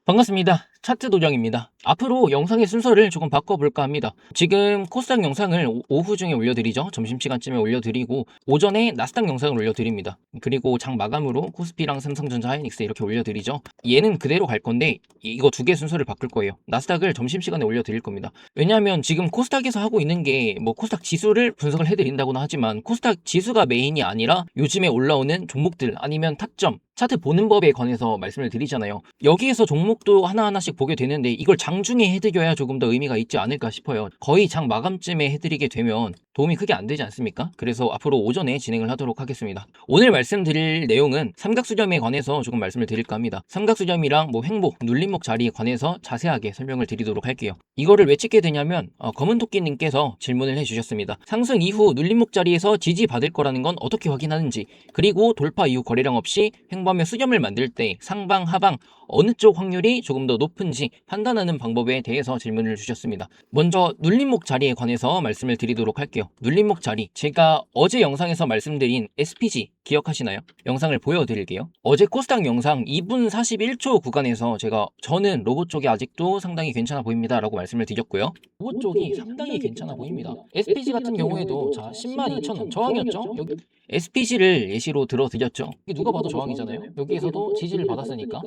반갑습니다. 차트 도정입니다. 앞으로 영상의 순서를 조금 바꿔볼까 합니다. 지금 코스닥 영상을 오후 중에 올려드리죠. 점심시간쯤에 올려드리고 오전에 나스닥 영상을 올려드립니다. 그리고 장 마감으로 코스피랑 삼성전자 하이닉스 이렇게 올려드리죠. 얘는 그대로 갈 건데 이거 두 개 순서를 바꿀 거예요. 나스닥을 점심시간에 올려드릴 겁니다. 왜냐하면 지금 코스닥에서 하고 있는 게 뭐 코스닥 지수를 분석을 해드린다고는 하지만 코스닥 지수가 메인이 아니라 요즘에 올라오는 종목들 아니면 타점 차트 보는 법에 관해서 말씀을 드리잖아요. 여기에서 종목도 하나하나씩 보게 되는데 이걸 장중에 해드려야 조금 더 의미가 있지 않을까 싶어요. 거의 장 마감쯤에 해드리게 되면 도움이 크게 안 되지 않습니까? 그래서 앞으로 오전에 진행을 하도록 하겠습니다. 오늘 말씀드릴 내용은 삼각수렴에 관해서 조금 말씀을 드릴까 합니다. 삼각수렴이랑 뭐 횡복, 눌림목 자리에 관해서 자세하게 설명을 드리도록 할게요. 이거를 왜 찍게 되냐면 검은토끼님께서 질문을 해주셨습니다. 상승 이후 눌림목 자리에서 지지받을 거라는 건 어떻게 확인하는지, 그리고 돌파 이후 거래량 없이 횡보하며 수렴을 만들 때 상방, 하방 어느 쪽 확률이 조금 더 높은지 판단하는 방법에 대해서 질문을 주셨습니다. 먼저 눌림목 자리에 관해서 말씀을 드리도록 할게요. 눌림목 자리, 제가 어제 영상에서 말씀드린 SPG 기억하시나요? 영상을 보여드릴게요. 어제 코스닥 영상 2분 41초 구간에서 저는 로봇 쪽이 아직도 상당히 괜찮아 보입니다 라고 말씀을 드렸고요. 로봇 쪽이 상당히 괜찮아 보입니다. SPG 같은 경우에도 자 102,000원 저항이었죠? 여기 SPG를 예시로 들어드렸죠. 이게 누가 봐도 저항이잖아요. 여기에서도 지지를 받았으니까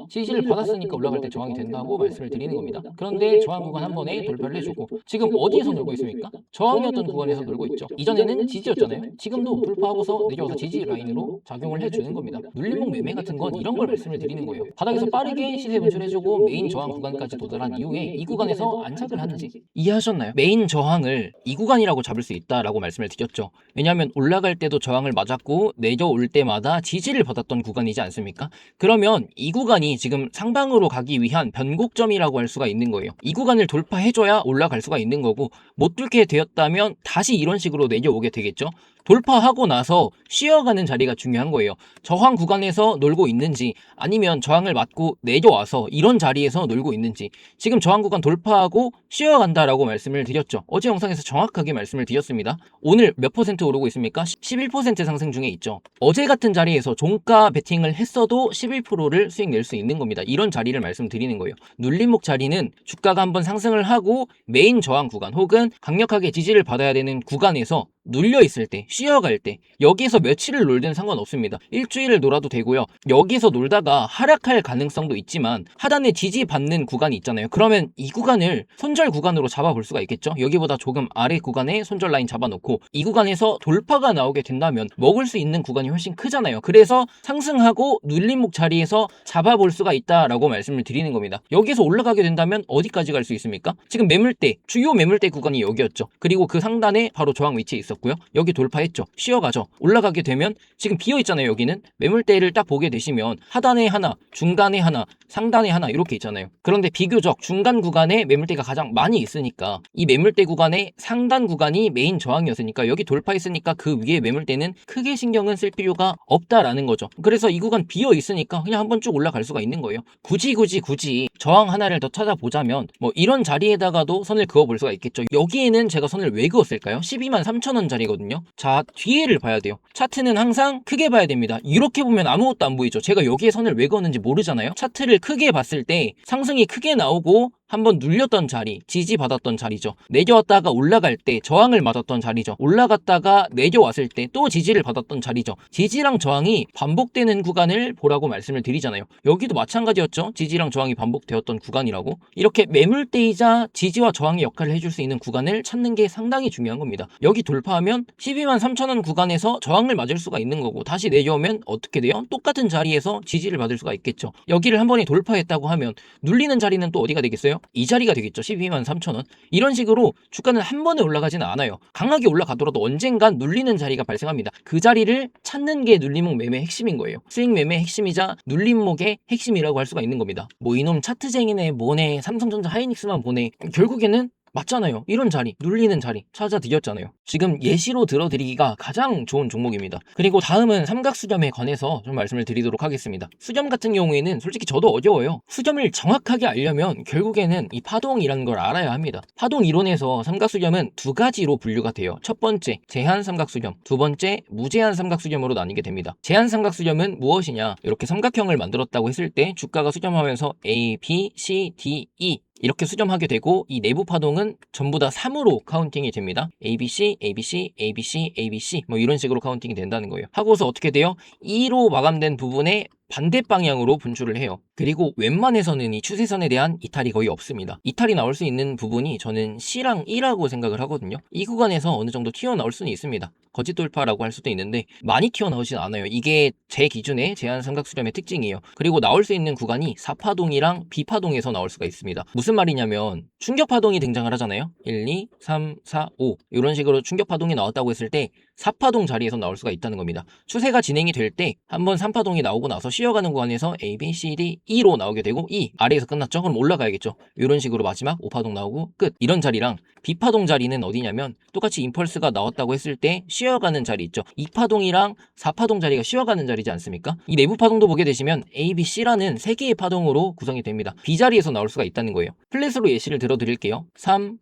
올라갈 때 저항이 된다고 말씀을 드리는 겁니다. 그런데 저항 구간 한 번에 돌파를 해주고 지금 어디에서 놀고 있습니까? 저항이었던 구간에서 놀고 있죠. 이전에는 지지였잖아요. 지금도 돌파하고서 내려와서 지지 라인으로 작용을 해주는 겁니다. 눌림목 매매 같은 건 이런 걸 말씀을 드리는 거예요. 바닥에서 빠르게 시세 분출해주고 메인 저항 구간까지 도달한 이후에 이 구간에서 안착을 하는지 이해하셨나요? 메인 저항을 이 구간이라고 잡을 수 있다라고 말씀을 드렸죠. 왜냐하면 올라갈 때도 저항을 맞았고 내려올 때마다 지지를 받았던 구간이지 않습니까? 그러면 이 구간이 지금 상방으로 가기 위한 변곡점이라고 할 수가 있는 거예요. 이 구간을 돌파해줘야 올라갈 수가 있는 거고 못 뚫게 되었다면 다시 이런 식으로 내려오게 되겠죠. 돌파하고 나서 쉬어가는 자리가 중요한 거예요. 저항 구간에서 놀고 있는지 아니면 저항을 맞고 내려와서 이런 자리에서 놀고 있는지, 지금 저항 구간 돌파하고 쉬어간다라고 말씀을 드렸죠. 어제 영상에서 정확하게 말씀을 드렸습니다. 오늘 몇 퍼센트 오르고 있습니까? 11% 상승 중에 있죠. 어제 같은 자리에서 종가 베팅을 했어도 11%를 수익 낼 수 있는 겁니다. 이런 자리를 말씀드리는 거예요. 눌림목 자리는 주가가 한번 상승을 하고 메인 저항 구간 혹은 강력하게 지지를 받아야 되는 구간에서 눌려 있을 때, 쉬어갈 때, 여기서 며칠을 놀든 상관없습니다. 일주일을 놀아도 되고요. 여기서 놀다가 하락할 가능성도 있지만 하단에 지지받는 구간이 있잖아요. 그러면 이 구간을 손절 구간으로 잡아볼 수가 있겠죠. 여기보다 조금 아래 구간에 손절 라인 잡아놓고 이 구간에서 돌파가 나오게 된다면 먹을 수 있는 구간이 훨씬 크잖아요. 그래서 상승하고 눌림목 자리에서 잡아볼 수가 있다라고 말씀을 드리는 겁니다. 여기서 올라가게 된다면 어디까지 갈 수 있습니까? 지금 매물대, 주요 매물대 구간이 여기였죠. 그리고 그 상단에 바로 저항 위치에 있었고 여기 돌파했죠. 쉬어가죠. 올라가게 되면 지금 비어있잖아요. 여기는 매물대를 딱 보게 되시면 하단에 하나, 중간에 하나, 상단에 하나 이렇게 있잖아요. 그런데 비교적 중간 구간에 매물대가 가장 많이 있으니까 이 매물대 구간의 상단 구간이 메인 저항이었으니까 여기 돌파했으니까 그 위에 매물대는 크게 신경은 쓸 필요가 없다라는 거죠. 그래서 이 구간 비어있으니까 그냥 한번 쭉 올라갈 수가 있는 거예요. 굳이 저항 하나를 더 찾아보자면 뭐 이런 자리에다가도 선을 그어볼 수가 있겠죠. 여기에는 제가 선을 왜 그었을까요? 123,000원 자리거든요. 자, 뒤에를 봐야 돼요. 차트는 항상 크게 봐야 됩니다. 이렇게 보면 아무것도 안 보이죠. 제가 여기에 선을 왜 그었는지 모르잖아요. 차트를 크게 봤을 때 상승이 크게 나오고 한번 눌렸던 자리, 지지받았던 자리죠. 내려왔다가 올라갈 때 저항을 맞았던 자리죠. 올라갔다가 내려왔을 때 또 지지를 받았던 자리죠. 지지랑 저항이 반복되는 구간을 보라고 말씀을 드리잖아요. 여기도 마찬가지였죠. 지지랑 저항이 반복되었던 구간이라고. 이렇게 매물대이자 지지와 저항의 역할을 해줄 수 있는 구간을 찾는 게 상당히 중요한 겁니다. 여기 돌파하면 123,000원 구간에서 저항을 맞을 수가 있는 거고 다시 내려오면 어떻게 돼요? 똑같은 자리에서 지지를 받을 수가 있겠죠. 여기를 한 번에 돌파했다고 하면 눌리는 자리는 또 어디가 되겠어요? 이 자리가 되겠죠. 123,000원. 이런 식으로 주가는 한 번에 올라가지는 않아요. 강하게 올라가더라도 언젠간 눌리는 자리가 발생합니다. 그 자리를 찾는 게 눌림목 매매의 핵심인 거예요. 스윙 매매의 핵심이자 눌림목의 핵심이라고 할 수가 있는 겁니다. 뭐 이놈 차트쟁이네 뭐네 삼성전자 하이닉스만 보네. 결국에는 맞잖아요. 이런 자리, 눌리는 자리 찾아 드렸잖아요. 지금 예시로 들어드리기가 가장 좋은 종목입니다. 그리고 다음은 삼각수렴에 관해서 좀 말씀을 드리도록 하겠습니다. 수렴 같은 경우에는 솔직히 저도 어려워요. 수렴을 정확하게 알려면 결국에는 이 파동이라는 걸 알아야 합니다. 파동 이론에서 삼각수렴은 두 가지로 분류가 돼요. 첫 번째, 제한 삼각수렴, 두 번째, 무제한 삼각수렴으로 나뉘게 됩니다. 제한 삼각수렴은 무엇이냐? 이렇게 삼각형을 만들었다고 했을 때 주가가 수렴하면서 A, B, C, D, E 이렇게 수렴하게 되고 이 내부 파동은 전부 다 3으로 카운팅이 됩니다. ABC, ABC, ABC, ABC 뭐 이런 식으로 카운팅이 된다는 거예요. 하고서 어떻게 돼요? 2로 마감된 부분에 반대 방향으로 분출을 해요. 그리고 웬만해서는 이 추세선에 대한 이탈이 거의 없습니다. 이탈이 나올 수 있는 부분이 저는 C랑 E라고 생각을 하거든요. 이 구간에서 어느 정도 튀어나올 수는 있습니다. 거짓 돌파라고 할 수도 있는데 많이 튀어나오진 않아요. 이게 제 기준의 제한 삼각수렴의 특징이에요. 그리고 나올 수 있는 구간이 4파동이랑 B파동에서 나올 수가 있습니다. 무슨 말이냐면 충격파동이 등장을 하잖아요. 1, 2, 3, 4, 5 이런 식으로 충격파동이 나왔다고 했을 때 4파동 자리에서 나올 수가 있다는 겁니다. 추세가 진행이 될 때 한번 3파동이 나오고 나서 쉬어가는 구간에서 A, B, C, D, E로 나오게 되고 E 아래에서 끝났죠? 그럼 올라가야겠죠. 이런 식으로 마지막 5파동 나오고 끝. 이런 자리랑 B파동 자리는 어디냐면 똑같이 임펄스가 나왔다고 했을 때 쉬어가는 자리 있죠. 2파동이랑 4파동 자리가 쉬어가는 자리지 않습니까? 이 내부 파동도 보게 되시면 A, B, C라는 3개의 파동으로 구성이 됩니다. B 자리에서 나올 수가 있다는 거예요. 플랫으로 예시를 들어드릴게요. 3,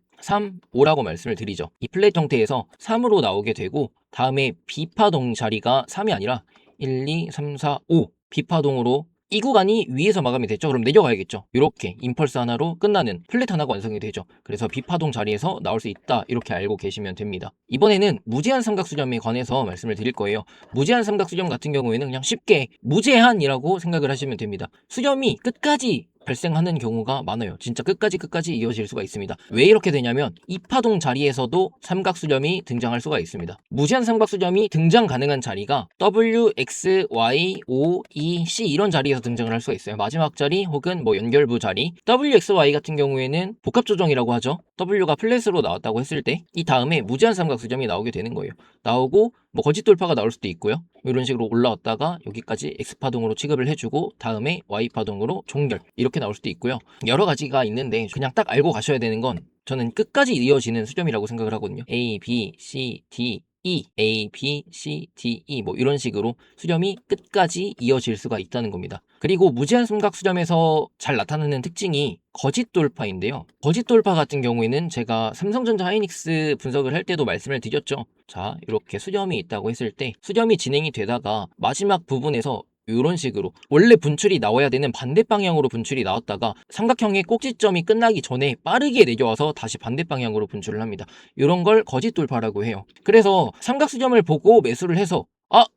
5라고 말씀을 드리죠. 이 플랫 형태에서 3으로 나오게 되고 다음에 B파동 자리가 3이 아니라 1, 2, 3, 4, 5 B파동으로 이 구간이 위에서 마감이 됐죠. 그럼 내려가야겠죠. 이렇게 임펄스 하나로 끝나는 플랫 하나가 완성이 되죠. 그래서 B파동 자리에서 나올 수 있다 이렇게 알고 계시면 됩니다. 이번에는 무제한 삼각수렴에 관해서 말씀을 드릴 거예요. 무제한 삼각수렴 같은 경우에는 그냥 쉽게 무제한이라고 생각을 하시면 됩니다. 수렴이 끝까지 발생하는 경우가 많아요. 진짜 끝까지 이어질 수가 있습니다. 왜 이렇게 되냐면 이 파동 자리에서도 삼각수렴이 등장할 수가 있습니다. 무제한 삼각수렴이 등장 가능한 자리가 W, X, Y, O, E, C 이런 자리에서 등장을 할 수가 있어요. 마지막 자리 혹은 뭐 연결부 자리. W, X, Y 같은 경우에는 복합조정이라고 하죠. W가 플랫으로 나왔다고 했을 때 이 다음에 무제한 삼각수렴이 나오게 되는 거예요. 나오고 뭐 거짓 돌파가 나올 수도 있고요. 이런 식으로 올라왔다가 여기까지 X파동으로 취급을 해주고 다음에 Y파동으로 종결 이렇게 나올 수도 있고요. 여러 가지가 있는데 그냥 딱 알고 가셔야 되는 건 저는 끝까지 이어지는 수렴이라고 생각을 하거든요. A, B, C, D, E, A, B, C, D, E 뭐 이런 식으로 수렴이 끝까지 이어질 수가 있다는 겁니다. 그리고 무제한 삼각 수렴에서 잘 나타나는 특징이 거짓 돌파인데요. 거짓 돌파 같은 경우에는 제가 삼성전자 하이닉스 분석을 할 때도 말씀을 드렸죠. 자, 이렇게 수렴이 있다고 했을 때 수렴이 진행이 되다가 마지막 부분에서 이런 식으로 원래 분출이 나와야 되는 반대 방향으로 분출이 나왔다가 삼각형의 꼭지점이 끝나기 전에 빠르게 내려와서 다시 반대 방향으로 분출을 합니다. 이런 걸 거짓 돌파라고 해요. 그래서 삼각수렴을 보고 매수를 해서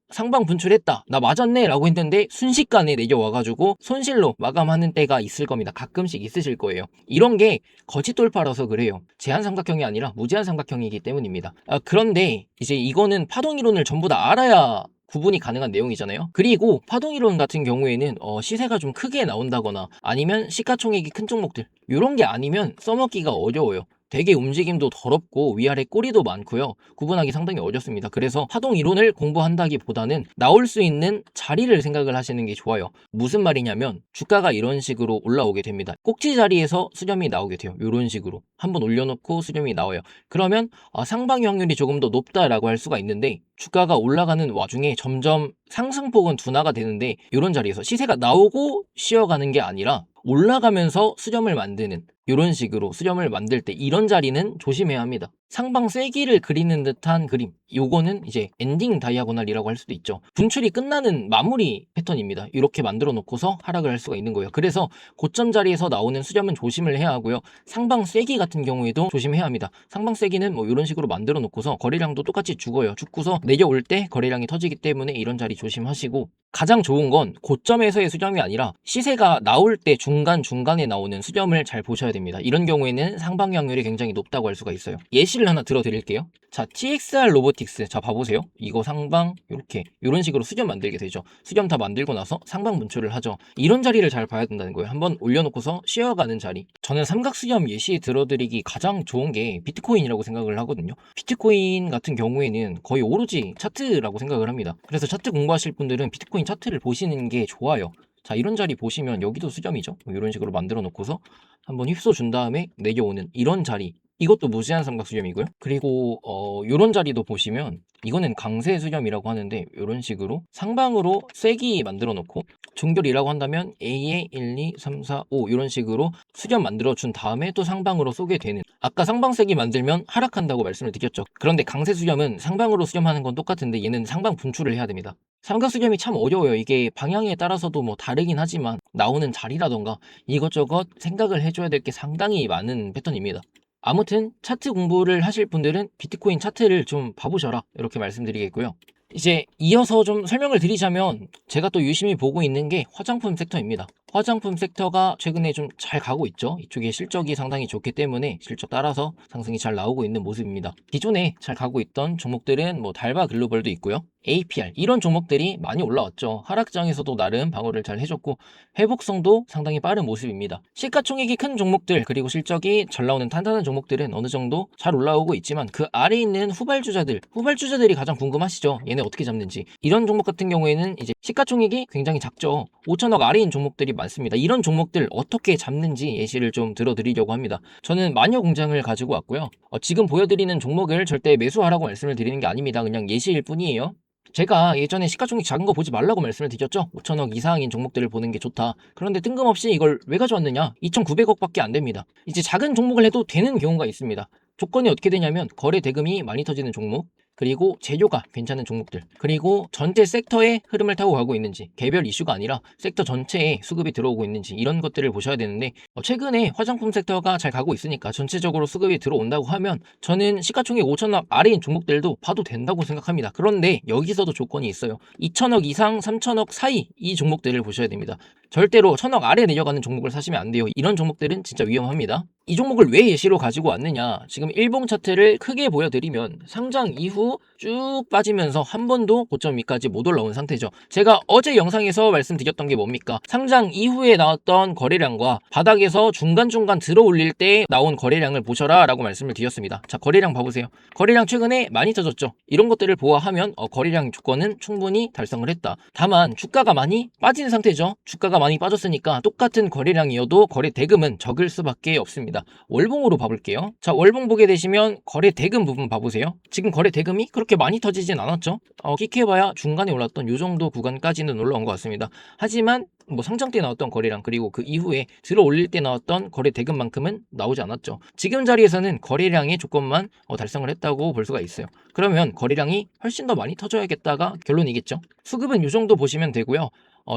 상방 분출했다 나 맞았네 라고 했는데 순식간에 내려와가지고 손실로 마감하는 때가 있을 겁니다. 가끔씩 있으실 거예요. 이런 게 거짓 돌파라서 그래요. 제한 삼각형이 아니라 무제한 삼각형이기 때문입니다. 그런데 이제 이거는 파동이론을 전부 다 알아야 구분이 가능한 내용이잖아요. 그리고 파동이론 같은 경우에는 시세가 좀 크게 나온다거나 아니면 시가총액이 큰 종목들 이런 게 아니면 써먹기가 어려워요. 되게 움직임도 더럽고 위아래 꼬리도 많고요. 구분하기 상당히 어렵습니다. 그래서 파동 이론을 공부한다기보다는 나올 수 있는 자리를 생각을 하시는 게 좋아요. 무슨 말이냐면 주가가 이런 식으로 올라오게 됩니다. 꼭지 자리에서 수렴이 나오게 돼요. 이런 식으로 한번 올려놓고 수렴이 나와요. 그러면 상방 확률이 조금 더 높다라고 할 수가 있는데 주가가 올라가는 와중에 점점 상승폭은 둔화가 되는데 이런 자리에서 시세가 나오고 쉬어가는 게 아니라 올라가면서 수렴을 만드는 이런 식으로 수렴을 만들 때 이런 자리는 조심해야 합니다. 상방 쐐기를 그리는 듯한 그림 요거는 이제 엔딩 다이아고날이라고 할 수도 있죠. 분출이 끝나는 마무리 패턴입니다. 이렇게 만들어 놓고서 하락을 할 수가 있는 거예요. 그래서 고점 자리에서 나오는 수렴은 조심을 해야 하고요. 상방 쐐기 같은 경우에도 조심해야 합니다. 상방 쐐기는 뭐 이런 식으로 만들어 놓고서 거래량도 똑같이 죽어요. 죽고서 내려올 때 거래량이 터지기 때문에 이런 자리 조심하시고 가장 좋은 건 고점에서의 수렴이 아니라 시세가 나올 때 중간중간에 나오는 수렴을 잘 보셔야 됩니다. 이런 경우에는 상방 확률이 굉장히 높다고 할 수가 있어요. 예시를 하나 들어드릴게요. 자, TXR 로보틱스. 자, 봐보세요. 이거 상방 이렇게 이런 식으로 수렴 만들게 되죠. 수렴 다 만들고 나서 상방 분출을 하죠. 이런 자리를 잘 봐야 된다는 거예요. 한번 올려놓고서 쉬어가는 자리. 저는 삼각 수렴 예시 들어드리기 가장 좋은 게 비트코인이라고 생각을 하거든요. 비트코인 같은 경우에는 거의 오로지 차트라고 생각을 합니다. 그래서 차트 공부하실 분들은 비트코인 차트를 보시는 게 좋아요. 자, 이런 자리 보시면 여기도 수렴이죠. 이런 식으로 만들어 놓고서 한번 휩써 준 다음에 내려오는 이런 자리 이것도 무제한 삼각 수렴이고요. 그리고 요런 자리도 보시면 이거는 강세 수렴이라고 하는데 요런 식으로 상방으로 쐐기 만들어 놓고 중결이라고 한다면 A에 1, 2, 3, 4, 5 이런 식으로 수렴 만들어 준 다음에 또 상방으로 쏘게 되는, 아까 상방 쐐기 만들면 하락한다고 말씀을 드렸죠. 그런데 강세 수렴은 상방으로 수렴하는 건 똑같은데 얘는 상방 분출을 해야 됩니다. 삼각 수렴이 참 어려워요. 이게 방향에 따라서도 뭐 다르긴 하지만 나오는 자리라던가 이것저것 생각을 해줘야 될 게 상당히 많은 패턴입니다. 아무튼 차트 공부를 하실 분들은 비트코인 차트를 좀 봐보셔라, 이렇게 말씀드리겠고요. 이제 이어서 좀 설명을 드리자면 제가 또 유심히 보고 있는 게 화장품 섹터입니다. 화장품 섹터가 최근에 좀 잘 가고 있죠. 이쪽에 실적이 상당히 좋기 때문에 실적 따라서 상승이 잘 나오고 있는 모습입니다. 기존에 잘 가고 있던 종목들은 뭐 달바 글로벌도 있고요. APR 이런 종목들이 많이 올라왔죠. 하락장에서도 나름 방어를 잘 해줬고 회복성도 상당히 빠른 모습입니다. 시가총액이 큰 종목들 그리고 실적이 잘 나오는 탄탄한 종목들은 어느 정도 잘 올라오고 있지만 그 아래에 있는 후발주자들이 가장 궁금하시죠. 얘네 어떻게 잡는지. 이런 종목 같은 경우에는 이제 시가총액이 굉장히 작죠. 5천억 아래인 종목들이 많습니다. 이런 종목들 어떻게 잡는지 예시를 좀 들어드리려고 합니다. 저는 마녀 공장을 가지고 왔고요. 지금 보여드리는 종목을 절대 매수하라고 말씀을 드리는 게 아닙니다. 그냥 예시일 뿐이에요. 제가 예전에 시가총액 작은 거 보지 말라고 말씀을 드렸죠. 5천억 이상인 종목들을 보는 게 좋다. 그런데 뜬금없이 이걸 왜 가져왔느냐? 2,900억 밖에 안 됩니다. 이제 작은 종목을 해도 되는 경우가 있습니다. 조건이 어떻게 되냐면 거래 대금이 많이 터지는 종목, 그리고 재료가 괜찮은 종목들, 그리고 전체 섹터의 흐름을 타고 가고 있는지, 개별 이슈가 아니라 섹터 전체에 수급이 들어오고 있는지 이런 것들을 보셔야 되는데 최근에 화장품 섹터가 잘 가고 있으니까 전체적으로 수급이 들어온다고 하면 저는 시가총액 5천억 아래인 종목들도 봐도 된다고 생각합니다. 그런데 여기서도 조건이 있어요. 2천억 이상 3천억 사이 이 종목들을 보셔야 됩니다. 절대로 1천억 아래 내려가는 종목을 사시면 안 돼요. 이런 종목들은 진짜 위험합니다. 이 종목을 왜 예시로 가지고 왔느냐, 지금 일봉 차트를 크게 보여드리면 상장 이후 쭉 빠지면서 한 번도 고점 위까지 못 올라온 상태죠. 제가 어제 영상에서 말씀드렸던 게 뭡니까? 상장 이후에 나왔던 거래량과 바닥에서 중간중간 들어 올릴 때 나온 거래량을 보셔라 라고 말씀을 드렸습니다. 자, 거래량 봐보세요. 거래량 최근에 많이 터졌죠. 이런 것들을 보아하면 거래량 조건은 충분히 달성을 했다. 다만 주가가 많이 빠진 상태죠. 주가가 많이 빠졌으니까 똑같은 거래량이어도 거래 대금은 적을 수밖에 없습니다. 월봉으로 봐볼게요. 자, 월봉 보게 되시면 거래 대금 부분 봐보세요. 지금 거래 대금이 그렇게 많이 터지진 않았죠. 끽해봐야 중간에 올랐던 요 정도 구간까지는 올라온 것 같습니다. 하지만 뭐 상장 때 나왔던 거래량 그리고 그 이후에 들어 올릴 때 나왔던 거래 대금만큼은 나오지 않았죠. 지금 자리에서는 거래량의 조건만 달성을 했다고 볼 수가 있어요. 그러면 거래량이 훨씬 더 많이 터져야겠다가 결론이겠죠. 수급은 요 정도 보시면 되고요.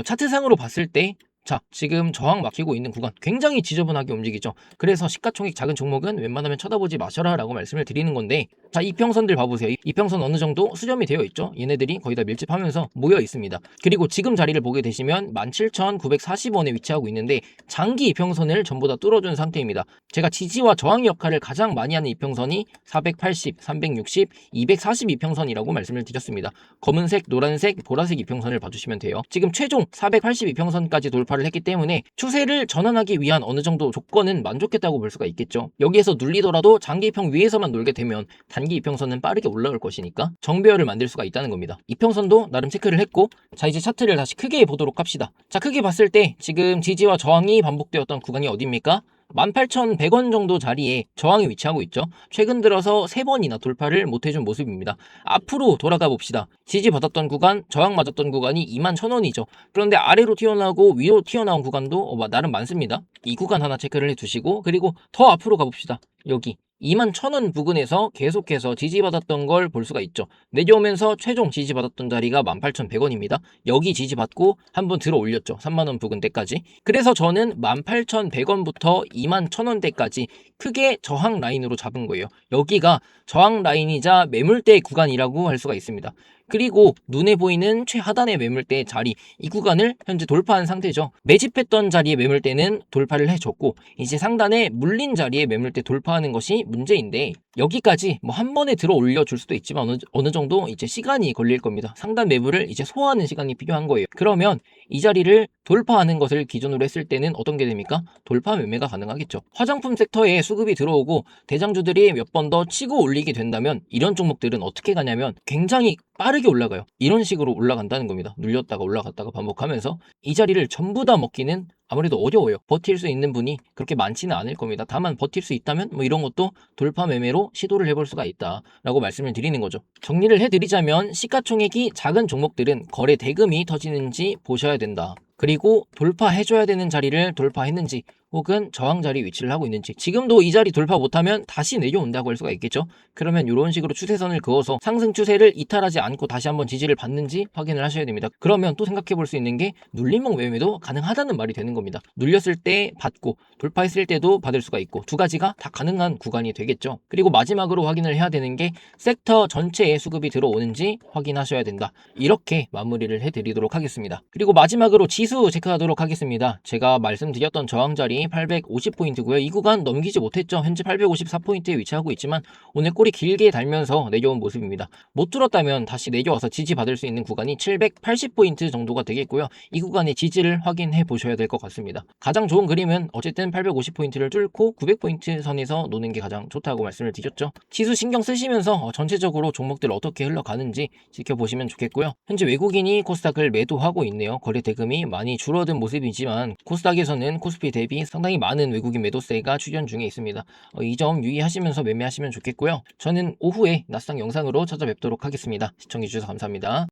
차트상으로 봤을 때 자, 지금 저항 막히고 있는 구간 굉장히 지저분하게 움직이죠. 그래서 시가총액 작은 종목은 웬만하면 쳐다보지 마셔라 라고 말씀을 드리는 건데, 자, 이평선들 봐보세요. 이평선 어느 정도 수렴이 되어 있죠. 얘네들이 거의 다 밀집하면서 모여 있습니다. 그리고 지금 자리를 보게 되시면 17,940원에 위치하고 있는데 장기 이평선을 전부 다 뚫어준 상태입니다. 제가 지지와 저항 역할을 가장 많이 하는 이평선이 480, 360, 240 이평선이라고 말씀을 드렸습니다. 검은색, 노란색, 보라색 이평선을 봐주시면 돼요. 지금 최종 480 이평선까지 돌파를 했기 때문에 추세를 전환하기 위한 어느 정도 조건은 만족했다고 볼 수가 있겠죠. 여기에서 눌리더라도 장기 이평 위에서만 놀게 되면 단기 이평선은 빠르게 올라올 것이니까 정배열을 만들 수가 있다는 겁니다. 이평선도 나름 체크를 했고, 자, 이제 차트를 다시 크게 보도록 합시다. 자, 크게 봤을 때 지금 지지와 저항이 반복되었던 구간이 어디입니까? 18,100원 정도 자리에 저항이 위치하고 있죠. 최근 들어서 3번이나 돌파를 못해준 모습입니다. 앞으로 돌아가 봅시다. 지지받았던 구간, 저항 맞았던 구간이 21,000원이죠. 그런데 아래로 튀어나오고 위로 튀어나온 구간도 나름 많습니다. 이 구간 하나 체크를 해두시고, 그리고 더 앞으로 가봅시다. 여기 21,000원 부근에서 계속해서 지지받았던 걸 볼 수가 있죠. 내려오면서 최종 지지받았던 자리가 18,100원입니다. 여기 지지받고 한번 들어 올렸죠. 3만원 부근대까지. 그래서 저는 18,100원부터 21,000원대까지 크게 저항 라인으로 잡은 거예요. 여기가 저항 라인이자 매물대 구간이라고 할 수가 있습니다. 그리고 눈에 보이는 최하단의 매물대 자리, 이 구간을 현재 돌파한 상태죠. 매집했던 자리의 매물대는 돌파를 해줬고, 이제 상단에 물린 자리의 매물대 돌파하는 것이 문제인데, 여기까지 뭐 한 번에 들어 올려줄 수도 있지만 어느 정도 이제 시간이 걸릴 겁니다. 상단 매물을 이제 소화하는 시간이 필요한 거예요. 그러면 이 자리를 돌파하는 것을 기준으로 했을 때는 어떤 게 됩니까? 돌파 매매가 가능하겠죠. 화장품 섹터에 수급이 들어오고 대장주들이 몇 번 더 치고 올리게 된다면 이런 종목들은 어떻게 가냐면 굉장히 빠르게 올라가요. 이런 식으로 올라간다는 겁니다. 눌렸다가 올라갔다가 반복하면서 이 자리를 전부 다 먹기는 아무래도 어려워요. 버틸 수 있는 분이 그렇게 많지는 않을 겁니다. 다만 버틸 수 있다면 뭐 이런 것도 돌파 매매로 시도를 해볼 수가 있다라고 말씀을 드리는 거죠. 정리를 해드리자면 시가총액이 작은 종목들은 거래 대금이 터지는지 보셔야 된다. 그리고 돌파해줘야 되는 자리를 돌파했는지 혹은 저항 자리 위치를 하고 있는지, 지금도 이 자리 돌파 못하면 다시 내려온다고 할 수가 있겠죠. 그러면 이런 식으로 추세선을 그어서 상승 추세를 이탈하지 않고 다시 한번 지지를 받는지 확인을 하셔야 됩니다. 그러면 또 생각해 볼 수 있는 게 눌림목 매매도 가능하다는 말이 되는 겁니다. 눌렸을 때 받고 돌파했을 때도 받을 수가 있고 두 가지가 다 가능한 구간이 되겠죠. 그리고 마지막으로 확인을 해야 되는 게 섹터 전체에 수급이 들어오는지 확인하셔야 된다. 이렇게 마무리를 해드리도록 하겠습니다. 그리고 마지막으로 지수 체크하도록 하겠습니다. 제가 말씀드렸던 저항 자리 850포인트고요. 이 구간 넘기지 못했죠. 현재 854포인트에 위치하고 있지만 오늘 꼬리 길게 달면서 내려온 모습입니다. 못 뚫었다면 다시 내려와서 지지받을 수 있는 구간이 780포인트 정도가 되겠고요. 이 구간의 지지를 확인해 보셔야 될 것 같습니다. 가장 좋은 그림은 어쨌든 850포인트를 뚫고 900포인트 선에서 노는 게 가장 좋다고 말씀을 드렸죠. 지수 신경 쓰시면서 전체적으로 종목들 어떻게 흘러가는지 지켜보시면 좋겠고요. 현재 외국인이 코스닥을 매도하고 있네요. 거래 대금이 많이 줄어든 모습이지만 코스닥에서는 코스피 대비 상당히 많은 외국인 매도세가 출현 중에 있습니다. 이 점 유의하시면서 매매하시면 좋겠고요. 저는 오후에 나스닥 영상으로 찾아뵙도록 하겠습니다. 시청해주셔서 감사합니다.